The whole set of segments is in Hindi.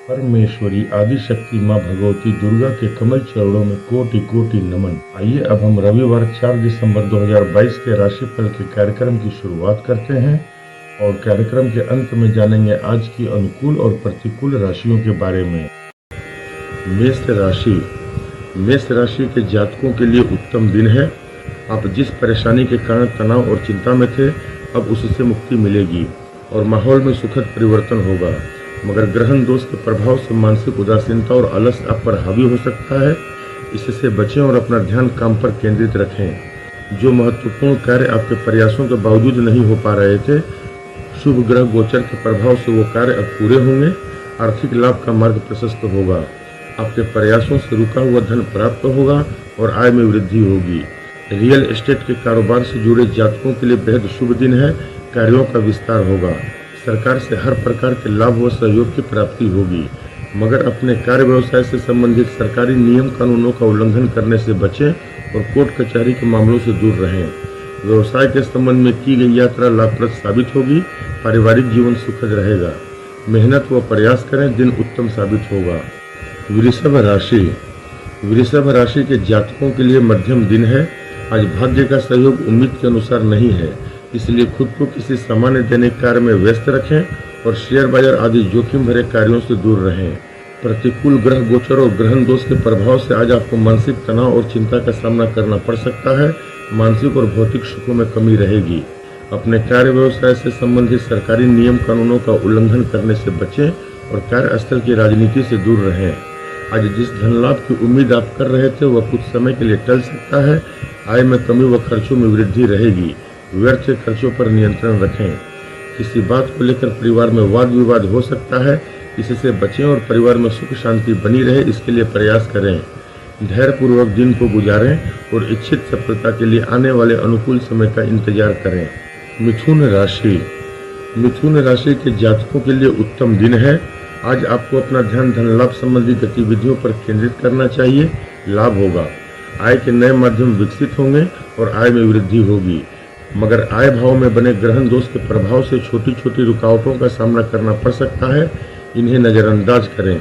परमेश्वरी आदिशक्ति माँ भगवती दुर्गा के कमल चरणों में कोटि कोटि नमन। आइए अब हम रविवार 4 दिसंबर 2022 के राशिफल के कार्यक्रम की शुरुआत करते हैं और कार्यक्रम के अंत में जानेंगे आज की अनुकूल और प्रतिकूल राशियों के बारे में। मेष राशि। मेष राशि के जातकों के लिए उत्तम दिन है। आप जिस परेशानी के कारण तनाव और चिंता में थे, अब उससे मुक्ति मिलेगी और माहौल में सुखद परिवर्तन होगा। मगर ग्रहण दोष के प्रभाव से मानसिक उदासीनता और आलस आप पर हावी हो सकता है। इससे बचें और अपना ध्यान काम पर केंद्रित रखें। जो महत्वपूर्ण कार्य आपके प्रयासों के बावजूद नहीं हो पा रहे थे, शुभ ग्रह गोचर के प्रभाव से वो कार्य अब पूरे होंगे। आर्थिक लाभ का मार्ग प्रशस्त होगा। आपके प्रयासों से रुका हुआ धन प्राप्त होगा और आय में वृद्धि होगी। रियल एस्टेट के कारोबार से जुड़े जातकों के लिए बेहद शुभ दिन है। कार्यों का विस्तार होगा। सरकार से हर प्रकार के लाभ व सहयोग की प्राप्ति होगी। मगर अपने कार्य व्यवसाय से संबंधित सरकारी नियम कानूनों का उल्लंघन करने से बचें और कोर्ट कचहरी के मामलों से दूर रहें। व्यवसाय के संबंध में की गई यात्रा लाभप्रद साबित होगी। पारिवारिक जीवन सुखद रहेगा। मेहनत व प्रयास करें, दिन उत्तम साबित होगा। वृषभ राशि। वृषभ राशि के जातकों के लिए मध्यम दिन है। आज भाग्य का सहयोग उम्मीद के अनुसार नहीं है, इसलिए खुद को किसी सामान्य दैनिक कार्य में व्यस्त रखें और शेयर बाजार आदि जोखिम भरे कार्यों से दूर रहें। प्रतिकूल ग्रह गोचर और ग्रहण दोष के प्रभाव से आज आपको मानसिक तनाव और चिंता का सामना करना पड़ सकता है। मानसिक और भौतिक सुखों में कमी रहेगी। अपने कार्य व्यवसाय से संबंधित सरकारी नियम कानूनों का उल्लंघन करने से बचें और कार्यस्थल की राजनीति से दूर रहें। आज जिस धन लाभ की उम्मीद आप कर रहे थे, वह कुछ समय के लिए टल सकता है। आय में कमी व खर्चों में वृद्धि रहेगी। व्यर्थ खर्चों पर नियंत्रण रखें। किसी बात को लेकर परिवार में वाद विवाद हो सकता है, इससे बचें और परिवार में सुख शांति बनी रहे, इसके लिए प्रयास करें। धैर्यपूर्वक दिन को गुजारें और इच्छित सफलता के लिए आने वाले अनुकूल समय का इंतजार करें। मिथुन राशि। मिथुन राशि के जातकों के लिए उत्तम दिन है। आज आपको अपना ध्यान धन लाभ संबंधी गतिविधियों पर केंद्रित करना चाहिए। लाभ होगा। आय के नए माध्यम विकसित होंगे और आय में वृद्धि होगी। मगर आय भाव में बने ग्रहण दोष के प्रभाव से छोटी छोटी रुकावटों का सामना करना पड़ सकता है। इन्हें नजरअंदाज करें।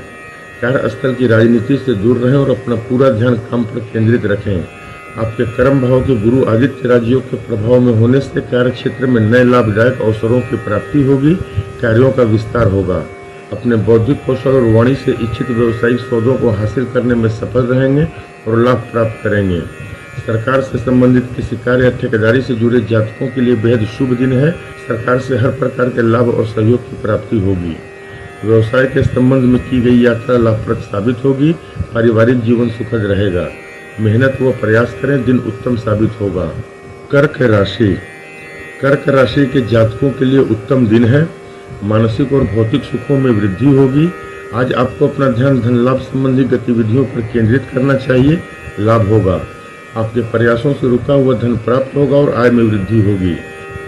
कार्यस्थल की राजनीति से दूर रहें और अपना पूरा ध्यान काम पर केंद्रित रखें। आपके कर्म भाव के गुरु आदित्य राजयोग के प्रभाव में होने से कार्य क्षेत्र में नए लाभदायक अवसरों की प्राप्ति होगी। कार्यों का विस्तार होगा। अपने बौद्धिक कौशल और वाणी से इच्छित व्यवसायिक सौदों को हासिल करने में सफल रहेंगे और लाभ प्राप्त करेंगे। सरकार से संबंधित किसी कार्य या ठेकेदारी से जुड़े जातकों के लिए बेहद शुभ दिन है। सरकार से हर प्रकार के लाभ और सहयोग की प्राप्ति होगी। व्यवसाय के संबंध में की गई यात्रा लाभप्रद साबित होगी। पारिवारिक जीवन सुखद रहेगा। मेहनत व प्रयास करें, दिन उत्तम साबित होगा। कर्क राशि। कर्क राशि के जातकों के लिए उत्तम दिन है। मानसिक और भौतिक सुखों में वृद्धि होगी। आज आपको अपना ध्यान धन लाभ संबंधी गतिविधियों पर केंद्रित करना चाहिए। लाभ होगा। आपके प्रयासों से रुका हुआ धन प्राप्त होगा और आय में वृद्धि होगी।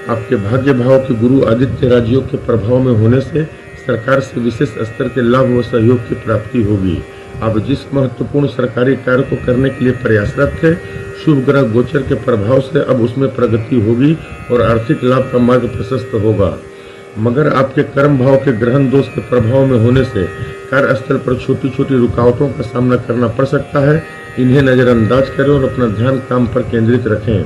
आपके भाग्य भाव के गुरु आदित्य राजयोग के प्रभाव में होने से सरकार से विशेष स्तर के लाभ व सहयोग की प्राप्ति होगी। आप जिस महत्वपूर्ण सरकारी कार्य को करने के लिए प्रयासरत थे, शुभ ग्रह गोचर के प्रभाव से अब उसमें प्रगति होगी और आर्थिक लाभ का मार्ग प्रशस्त होगा। मगर आपके कर्म भाव के ग्रहण दोष के प्रभाव में होने से कार्यस्थल पर छोटी छोटी रुकावटों का सामना करना पड़ सकता है। इन्हें नजरअंदाज करें और अपना ध्यान काम पर केंद्रित रखें।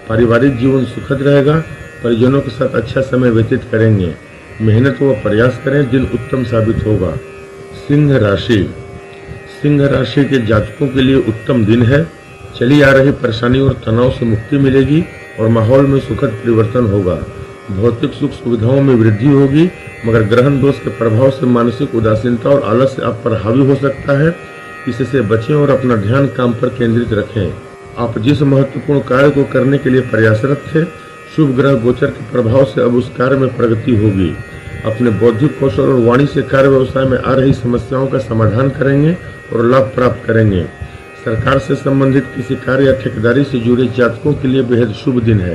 पारिवारिक जीवन सुखद रहेगा। परिजनों के साथ अच्छा समय व्यतीत करेंगे। मेहनत व प्रयास करें, दिन उत्तम साबित होगा। सिंह राशि। सिंह राशि के जातकों के लिए उत्तम दिन है। चली आ रही परेशानी और तनाव से मुक्ति मिलेगी और माहौल में सुखद परिवर्तन होगा। भौतिक सुख सुविधाओं में वृद्धि होगी, मगर ग्रहण दोष के प्रभाव से मानसिक उदासीनता और आलस आप पर हावी हो सकता है। इससे बचें और अपना ध्यान काम पर केंद्रित रखें। आप जिस महत्वपूर्ण कार्य को करने के लिए प्रयासरत थे, शुभ ग्रह गोचर के प्रभाव से अब उस कार्य में प्रगति होगी। अपने बौद्धिक कौशल और वाणी से कार्य व्यवसाय में आ रही समस्याओं का समाधान करेंगे और लाभ प्राप्त करेंगे। सरकार से संबंधित किसी कार्य या ठेकेदारी से जुड़े जातकों के लिए बेहद शुभ दिन है।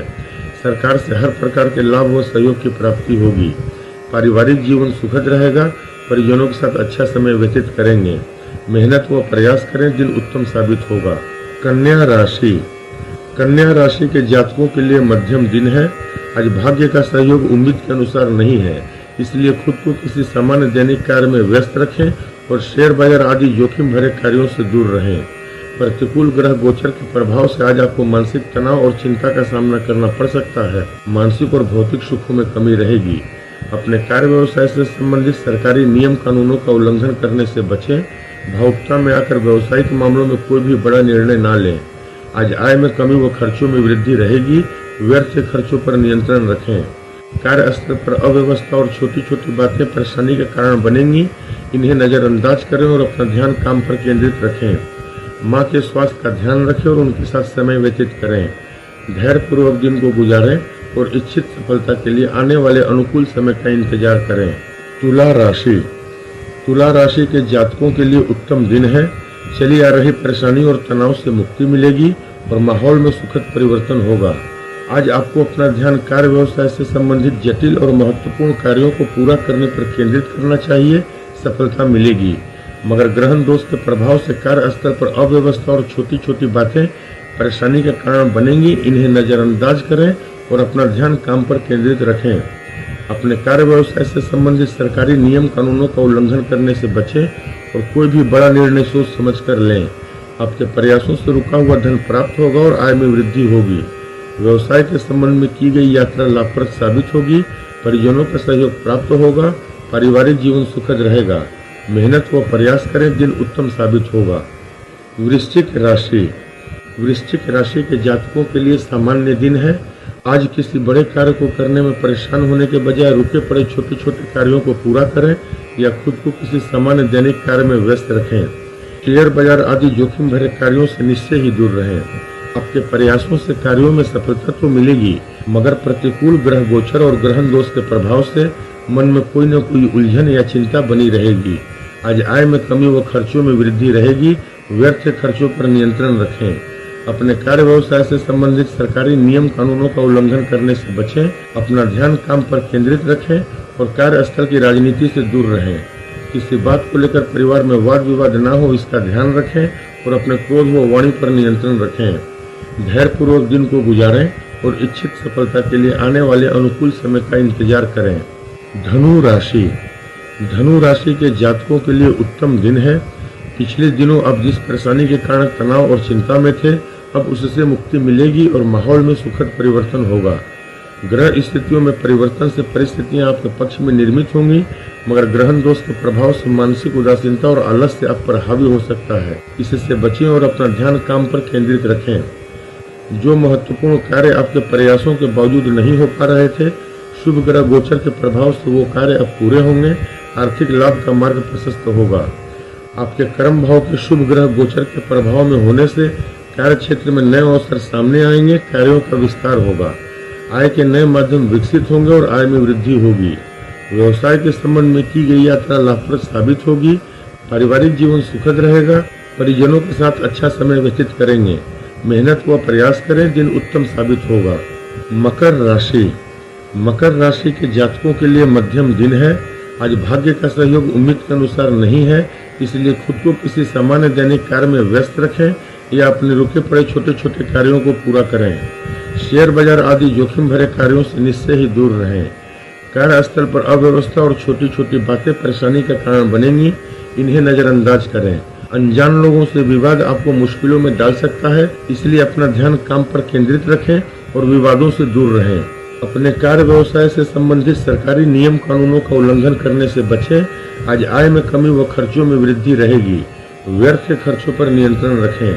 सरकार से हर प्रकार के लाभ व सहयोग की प्राप्ति होगी। पारिवारिक जीवन सुखद रहेगा। परिजनों के साथ अच्छा समय व्यतीत करेंगे। मेहनत व प्रयास करें, दिन उत्तम साबित होगा। कन्या राशि। कन्या राशि के जातकों के लिए मध्यम दिन है। आज भाग्य का सहयोग उम्मीद के अनुसार नहीं है, इसलिए खुद को किसी सामान्य दैनिक कार्य में व्यस्त रखें और शेयर बाजार आदि जोखिम भरे कार्यों से दूर रहें। प्रतिकूल ग्रह गोचर के प्रभाव से आज आपको मानसिक तनाव और चिंता का सामना करना पड़ सकता है। मानसिक और भौतिक सुखों में कमी रहेगी। अपने कार्य व्यवसाय से संबंधित सरकारी नियम कानूनों का उल्लंघन करने से बचें। भावुकता में आकर व्यवसायिक मामलों में कोई भी बड़ा निर्णय ना लें। आज आय में कमी व खर्चों में वृद्धि रहेगी। व्यर्थ खर्चों पर नियंत्रण रखें। कार्यस्थल पर अव्यवस्था और छोटी छोटी बातें परेशानी के कारण बनेंगी। इन्हें नजरअंदाज करें और अपना ध्यान काम पर केंद्रित रखें। माँ के स्वास्थ्य का ध्यान रखें और उनके साथ समय व्यतीत करें। धैर्यपूर्वक दिन को गुजारें और इच्छित सफलता के लिए आने वाले अनुकूल समय का इंतजार करें। तुला राशि। तुला राशि के जातकों के लिए उत्तम दिन है। चली आ रही परेशानी और तनाव से मुक्ति मिलेगी और माहौल में सुखद परिवर्तन होगा। आज आपको अपना ध्यान कार्य व्यवसाय से संबंधित जटिल और महत्वपूर्ण कार्यों को पूरा करने पर केंद्रित करना चाहिए। सफलता मिलेगी, मगर ग्रहण दोष के प्रभाव से कार्य स्तर पर अव्यवस्था और छोटी छोटी बातें परेशानी के कारण बनेंगी। इन्हें नजरअंदाज करें और अपना ध्यान काम पर केंद्रित रखें। अपने कार्य व्यवसाय से संबंधित सरकारी नियम कानूनों का उल्लंघन करने से बचें और कोई भी बड़ा निर्णय सोच समझकर लें। आपके प्रयासों से रुका हुआ धन प्राप्त होगा और आय में वृद्धि होगी। व्यवसाय के संबंध में की गई यात्रा लाभप्रद साबित होगी। परिजनों का सहयोग प्राप्त होगा। पारिवारिक जीवन सुखद रहेगा। मेहनत व प्रयास करें, दिन उत्तम साबित होगा। वृश्चिक राशि। वृश्चिक राशि के जातकों के लिए सामान्य दिन है। आज किसी बड़े कार्य को करने में परेशान होने के बजाय रुके पड़े छोटे छोटे कार्यों को पूरा करें या खुद को किसी सामान्य दैनिक कार्य में व्यस्त रखें। शेयर बाजार आदि जोखिम भरे कार्यों से निश्चय ही दूर रहें। आपके प्रयासों से कार्यों में सफलता तो मिलेगी, मगर प्रतिकूल ग्रह गोचर और ग्रहण दोष के प्रभाव से मन में कोई न कोई उलझन या चिंता बनी रहेगी। आज आय में कमी व खर्चों में वृद्धि रहेगी। व्यर्थ खर्चों पर नियंत्रण रखें। अपने कार्य व्यवसाय से संबंधित सरकारी नियम कानूनों का उल्लंघन करने से बचें। अपना ध्यान काम पर केंद्रित रखें और कार्यस्थल की राजनीति से दूर रहें। किसी बात को लेकर परिवार में वाद विवाद न हो, इसका ध्यान रखें और अपने क्रोध व वाणी पर नियंत्रण रखें। धैर्यपूर्वक दिन को गुजारें और इच्छित सफलता के लिए आने वाले अनुकूल समय का इंतजार करें। धनु राशि। धनु राशि के जातकों के लिए उत्तम दिन है। पिछले दिनों आप जिस परेशानी के कारण तनाव और चिंता में थे, अब उससे मुक्ति मिलेगी और माहौल में सुखद परिवर्तन होगा। ग्रह स्थितियों में परिवर्तन से परिस्थितियां आपके पक्ष में निर्मित होंगी, मगर ग्रहण दोष के प्रभाव से मानसिक उदासीनता और आलस्य आप पर हावी हो सकता है। इससे बचें और अपना ध्यान काम पर केंद्रित रखें। जो महत्वपूर्ण कार्य आपके प्रयासों के बावजूद नहीं हो पा रहे थे, शुभ ग्रह गोचर के प्रभाव से वो कार्य अब पूरे होंगे। आर्थिक लाभ का मार्ग प्रशस्त होगा। आपके कर्म भाव के शुभ ग्रह गोचर के प्रभाव में होने से कार्य क्षेत्र में नए अवसर सामने आएंगे। कार्यों का विस्तार होगा। आय के नए माध्यम विकसित होंगे और आय में वृद्धि होगी। व्यवसाय के संबंध में की गई यात्रा लाभप्रद साबित होगी। पारिवारिक जीवन सुखद रहेगा। परिजनों के साथ अच्छा समय व्यतीत करेंगे। मेहनत व प्रयास करें, दिन उत्तम साबित होगा। मकर राशि। मकर राशि के जातकों के लिए मध्यम दिन है। आज भाग्य का सहयोग उम्मीद के अनुसार नहीं है, इसलिए खुद को किसी सामान्य दैनिक कार्य में व्यस्त रखें या अपने रुके पड़े छोटे छोटे कार्यों को पूरा करें। शेयर बाजार आदि जोखिम भरे कार्यों से निश्चय ही दूर रहें। कार्यस्थल पर अव्यवस्था और छोटी छोटी बातें परेशानी का कारण बनेंगी। इन्हें नजरअंदाज करें। अनजान लोगों से विवाद आपको मुश्किलों में डाल सकता है, इसलिए अपना ध्यान काम पर केंद्रित रखें और विवादों से दूर रहें। अपने कार्य व्यवसाय से संबंधित सरकारी नियम कानूनों का उल्लंघन करने से बचें। आज आय में कमी व खर्चों में वृद्धि रहेगी। व्यर्थ खर्चों पर नियंत्रण रखें।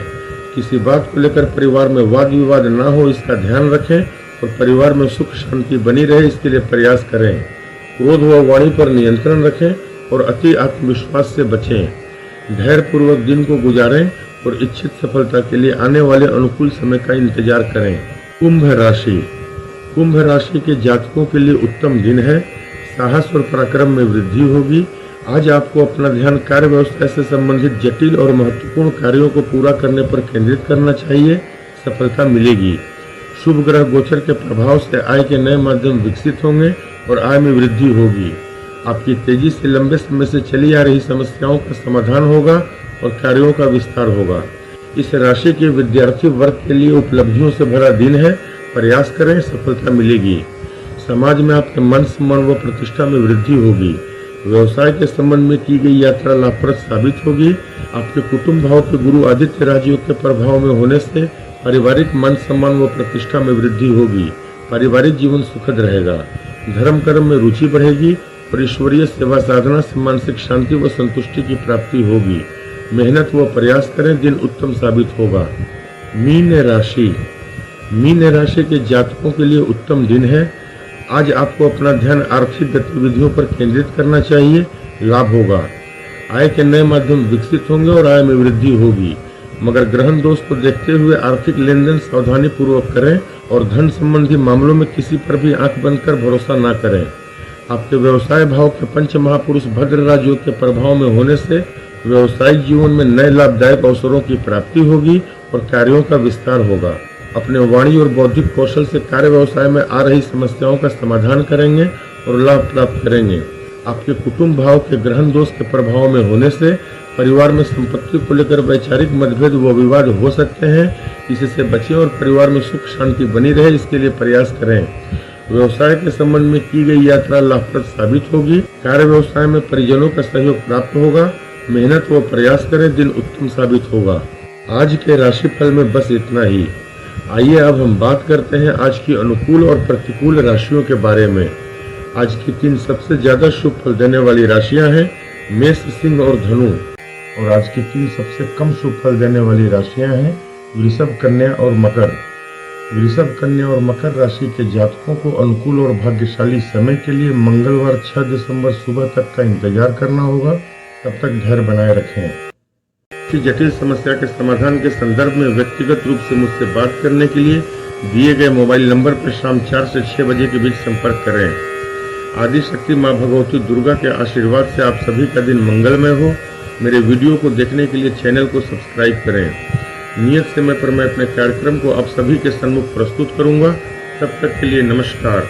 किसी बात को लेकर परिवार में वाद विवाद न हो, इसका ध्यान रखें और परिवार में सुख शांति बनी रहे, इसके लिए प्रयास करें। क्रोध व वाणी पर नियंत्रण रखें और अति आत्मविश्वास से बचें। धैर्यपूर्वक दिन को गुजारें और इच्छित सफलता के लिए आने वाले अनुकूल समय का इंतजार करें। कुंभ राशि। कुंभ राशि के जातकों के लिए उत्तम दिन है। साहस और पराक्रम में वृद्धि होगी। आज आपको अपना ध्यान कार्य व्यवसाय से संबंधित जटिल और महत्वपूर्ण कार्यों को पूरा करने पर केंद्रित करना चाहिए। सफलता मिलेगी। शुभ ग्रह गोचर के प्रभाव से आय के नए माध्यम विकसित होंगे और आय में वृद्धि होगी। आपकी तेजी से लंबे समय से चली आ रही समस्याओं का समाधान होगा और कार्यों का विस्तार होगा। इस राशि के विद्यार्थी वर्ग के लिए उपलब्धियों से भरा दिन है। प्रयास करें, सफलता मिलेगी। समाज में आपके मान सम्मान व प्रतिष्ठा में वृद्धि होगी। व्यवसाय के संबंध में की गई यात्रा लाभप्रद साबित होगी। आपके कुटुंब भाव के गुरु आदित्य राजयोग के प्रभाव में होने से पारिवारिक मान सम्मान व प्रतिष्ठा में वृद्धि होगी। पारिवारिक जीवन सुखद रहेगा। धर्म कर्म में रुचि बढ़ेगी और ईश्वरीय सेवा साधना से मानसिक शांति व संतुष्टि की प्राप्ति होगी। मेहनत व प्रयास करें, दिन उत्तम साबित होगा। मीन राशि के जातकों के लिए उत्तम दिन है। आज आपको अपना ध्यान आर्थिक गतिविधियों पर केंद्रित करना चाहिए। लाभ होगा। आय के नए माध्यम विकसित होंगे और आय में वृद्धि होगी, मगर ग्रहण दोष को देखते हुए आर्थिक लेन देन सावधानी पूर्वक करें और धन संबंधी मामलों में किसी पर भी आंख बंद कर भरोसा न करें। आपके व्यवसाय भाव के पंच महापुरुष भद्र राजयोग के प्रभाव में होने से व्यवसायिक जीवन में नए लाभदायक अवसरों की प्राप्ति होगी और कार्यों का विस्तार होगा। अपने वाणी और बौद्धिक कौशल से कार्य व्यवसाय में आ रही समस्याओं का समाधान करेंगे और लाभ प्राप्त करेंगे। आपके कुटुंब भाव के ग्रहण दोष के प्रभाव में होने से परिवार में संपत्ति को लेकर वैचारिक मतभेद व विवाद हो सकते हैं। इससे बचें और परिवार में सुख शांति बनी रहे, इसके लिए प्रयास करें। व्यवसाय के संबंध में की गई यात्रा लाभप्रद साबित होगी। कार्य व्यवसाय में परिजनों का सहयोग प्राप्त होगा। मेहनत व प्रयास करें, दिन उत्तम साबित होगा। आज के राशिफल में बस इतना ही। आइए अब हम बात करते हैं आज की अनुकूल और प्रतिकूल राशियों के बारे में। आज की 3 सबसे ज्यादा शुभ फल देने वाली राशियां हैं मेष, सिंह और धनु। और आज की 3 सबसे कम शुभ फल देने वाली राशियां हैं वृषभ, कन्या और मकर। वृषभ, कन्या और मकर राशि के जातकों को अनुकूल और भाग्यशाली समय के लिए मंगलवार 6 दिसंबर सुबह तक का इंतजार करना होगा। तब तक धैर्य बनाए रखें। किसी जटिल समस्या के समाधान के संदर्भ में व्यक्तिगत रूप से मुझसे बात करने के लिए दिए गए मोबाइल नंबर पर शाम 4 से 6 बजे के बीच संपर्क करें। आदि शक्ति माँ भगवती दुर्गा के आशीर्वाद से आप सभी का दिन मंगलमय हो। मेरे वीडियो को देखने के लिए चैनल को सब्सक्राइब करें। नियत समय पर मैं अपने कार्यक्रम को आप सभी के सम्मुख प्रस्तुत करूंगा। तब तक के लिए नमस्कार।